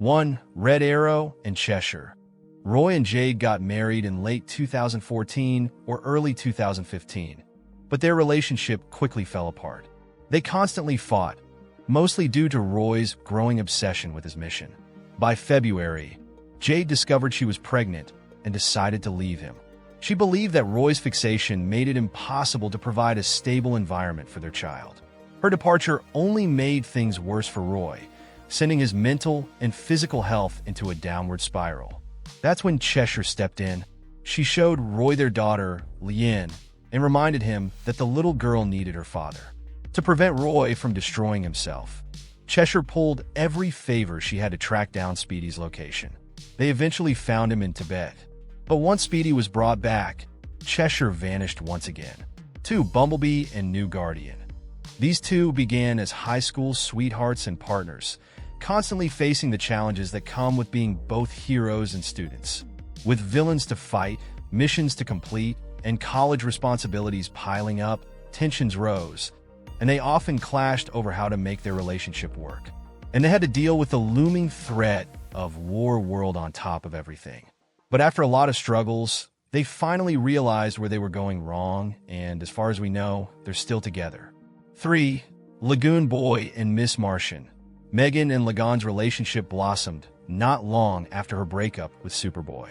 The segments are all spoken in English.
1. Red Arrow and Cheshire. Roy and Jade got married in late 2014 or early 2015, but their relationship quickly fell apart. They constantly fought, mostly due to Roy's growing obsession with his mission. By February, Jade discovered she was pregnant and decided to leave him. She believed that Roy's fixation made it impossible to provide a stable environment for their child. Her departure only made things worse for Roy, sending his mental and physical health into a downward spiral. That's when Cheshire stepped in. She showed Roy their daughter, Leanne, and reminded him that the little girl needed her father. To prevent Roy from destroying himself, Cheshire pulled every favor she had to track down Speedy's location. They eventually found him in Tibet. But once Speedy was brought back, Cheshire vanished once again. 2. Bumblebee and New Guardian. These two began as high school sweethearts and partners, constantly facing the challenges that come with being both heroes and students. With villains to fight, missions to complete, and college responsibilities piling up, tensions rose, and they often clashed over how to make their relationship work. And they had to deal with the looming threat of War World on top of everything. But after a lot of struggles, they finally realized where they were going wrong, and as far as we know, they're still together. 3. Lagoon Boy and Miss Martian. Megan and Lagoon's relationship blossomed not long after her breakup with Superboy.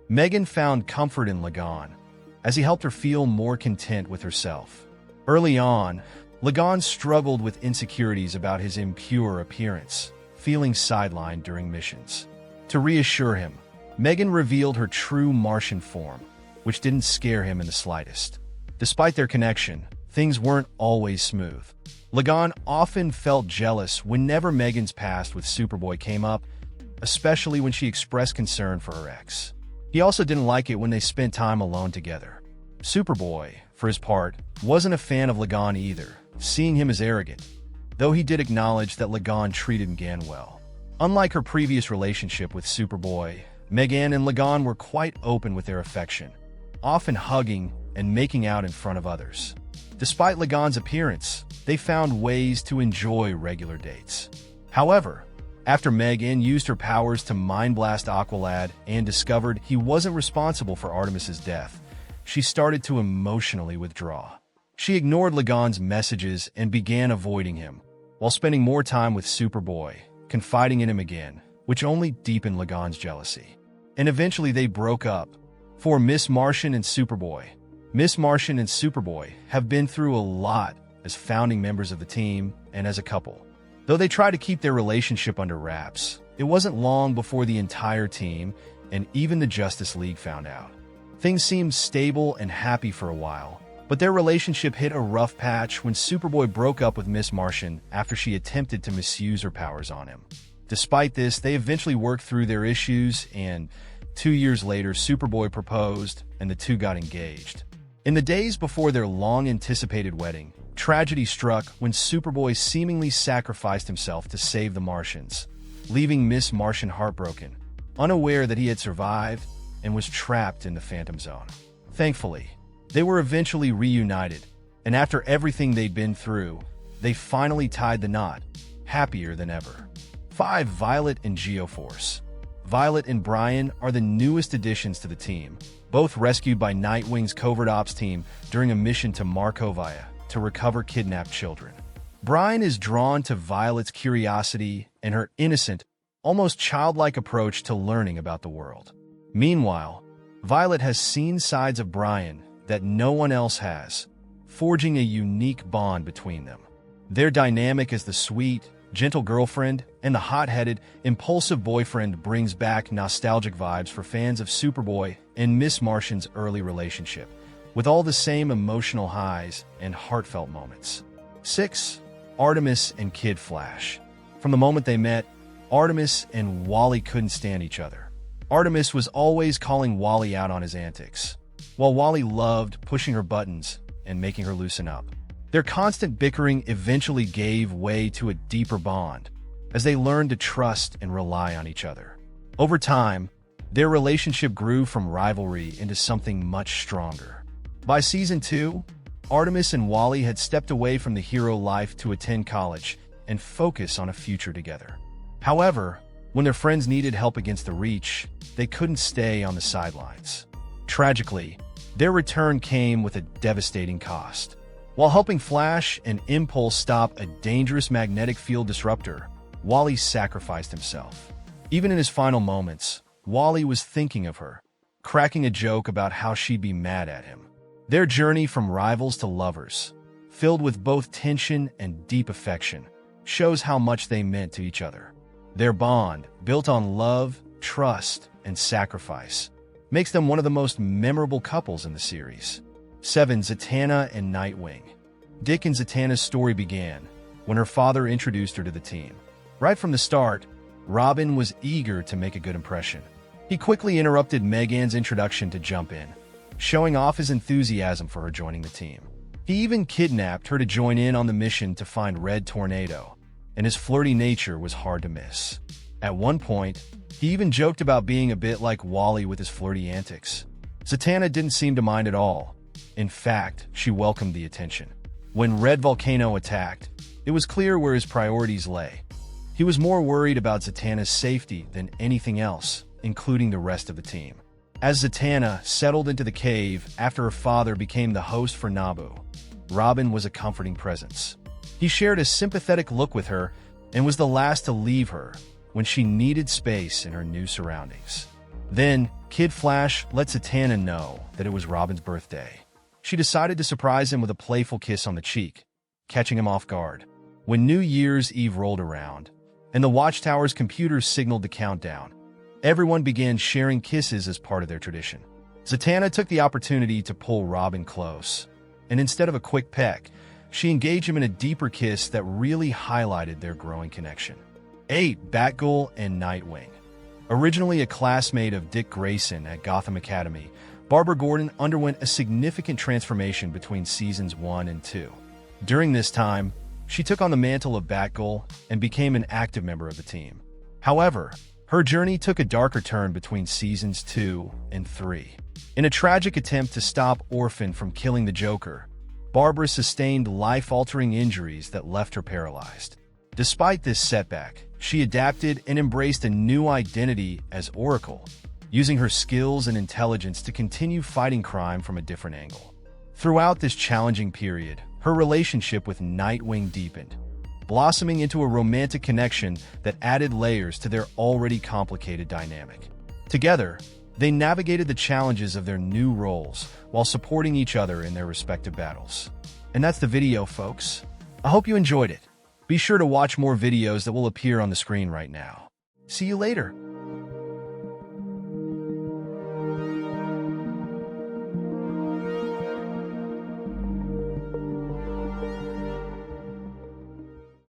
Megan found comfort in Lagoon, as he helped her feel more content with herself. Early on, Lagoon struggled with insecurities about his impure appearance, feeling sidelined during missions. To reassure him, Megan revealed her true Martian form, which didn't scare him in the slightest. Despite their connection, things weren't always smooth. Lagoon often felt jealous whenever Megan's past with Superboy came up, especially when she expressed concern for her ex. He also didn't like it when they spent time alone together. Superboy, for his part, wasn't a fan of Lagoon either, seeing him as arrogant, though he did acknowledge that Lagoon treated Megan well. Unlike her previous relationship with Superboy, Megan and Lagoon were quite open with their affection, often hugging and making out in front of others. Despite Lagoon's appearance, they found ways to enjoy regular dates. However, after Megan used her powers to mind blast Aqualad and discovered he wasn't responsible for Artemis's death, she started to emotionally withdraw. She ignored Lagoon's messages and began avoiding him, while spending more time with Superboy, confiding in him again, which only deepened Lagoon's jealousy. And eventually they broke up. For Miss Martian and Superboy. Miss Martian and Superboy have been through a lot as founding members of the team and as a couple. Though they tried to keep their relationship under wraps, it wasn't long before the entire team and even the Justice League found out. Things seemed stable and happy for a while, but their relationship hit a rough patch when Superboy broke up with Miss Martian after she attempted to misuse her powers on him. Despite this, they eventually worked through their issues, and 2 years later, Superboy proposed and the two got engaged. In the days before their long-anticipated wedding, tragedy struck when Superboy seemingly sacrificed himself to save the Martians, leaving Miss Martian heartbroken, unaware that he had survived and was trapped in the Phantom Zone. Thankfully, they were eventually reunited, and after everything they'd been through, they finally tied the knot, happier than ever. 5. Violet and Geoforce. Violet and Brian are the newest additions to the team, both rescued by Nightwing's covert ops team during a mission to Markovia to recover kidnapped children. Brian is drawn to Violet's curiosity and her innocent, almost childlike approach to learning about the world. Meanwhile, Violet has seen sides of Brian that no one else has, forging a unique bond between them. Their dynamic as the sweet, gentle girlfriend and the hot-headed, impulsive boyfriend brings back nostalgic vibes for fans of Superboy and Miss Martian's early relationship, with all the same emotional highs and heartfelt moments. 6. Artemis and Kid Flash. From the moment they met, Artemis and Wally couldn't stand each other. Artemis was always calling Wally out on his antics, while Wally loved pushing her buttons and making her loosen up. Their constant bickering eventually gave way to a deeper bond, as they learned to trust and rely on each other. Over time, their relationship grew from rivalry into something much stronger. By Season 2, Artemis and Wally had stepped away from the hero life to attend college and focus on a future together. However, When their friends needed help against the Reach, they couldn't stay on the sidelines. Tragically, their return came with a devastating cost. While helping Flash and Impulse stop a dangerous magnetic field disruptor, Wally sacrificed himself. Even in his final moments, Wally was thinking of her, cracking a joke about how she'd be mad at him. Their journey from rivals to lovers, filled with both tension and deep affection, shows how much they meant to each other. Their bond, built on love, trust, and sacrifice, makes them one of the most memorable couples in the series. 7. Zatanna and Nightwing. Dick and Zatanna's story began when her father introduced her to the team. Right from the start, Robin was eager to make a good impression. He quickly interrupted Megan's introduction to jump in, showing off his enthusiasm for her joining the team. He even kidnapped her to join in on the mission to find Red Tornado, and his flirty nature was hard to miss. At one point, he even joked about being a bit like Wally with his flirty antics. Zatanna didn't seem to mind at all. In fact, she welcomed the attention. When Red Volcano attacked, it was clear where his priorities lay. He was more worried about Zatanna's safety than anything else, including the rest of the team. As Zatanna settled into the cave after her father became the host for Nabu, Robin was a comforting presence. He shared a sympathetic look with her and was the last to leave her when she needed space in her new surroundings. Then, Kid Flash let Zatanna know that it was Robin's birthday. She decided to surprise him with a playful kiss on the cheek, catching him off guard. When New Year's Eve rolled around, and the Watchtower's computers signaled the countdown, everyone began sharing kisses as part of their tradition. Zatanna took the opportunity to pull Robin close, and instead of a quick peck, she engaged him in a deeper kiss that really highlighted their growing connection. 8. Batgirl and Nightwing. Originally a classmate of Dick Grayson at Gotham Academy, Barbara Gordon underwent a significant transformation between seasons 1 and 2. During this time, she took on the mantle of Batgirl and became an active member of the team. However, her journey took a darker turn between seasons 2 and 3. In a tragic attempt to stop Orphan from killing the Joker, Barbara sustained life-altering injuries that left her paralyzed. Despite this setback, she adapted and embraced a new identity as Oracle, using her skills and intelligence to continue fighting crime from a different angle. Throughout this challenging period, her relationship with Nightwing deepened, blossoming into a romantic connection that added layers to their already complicated dynamic. Together, they navigated the challenges of their new roles while supporting each other in their respective battles. And that's the video, folks. I hope you enjoyed it. Be sure to watch more videos that will appear on the screen right now. See you later.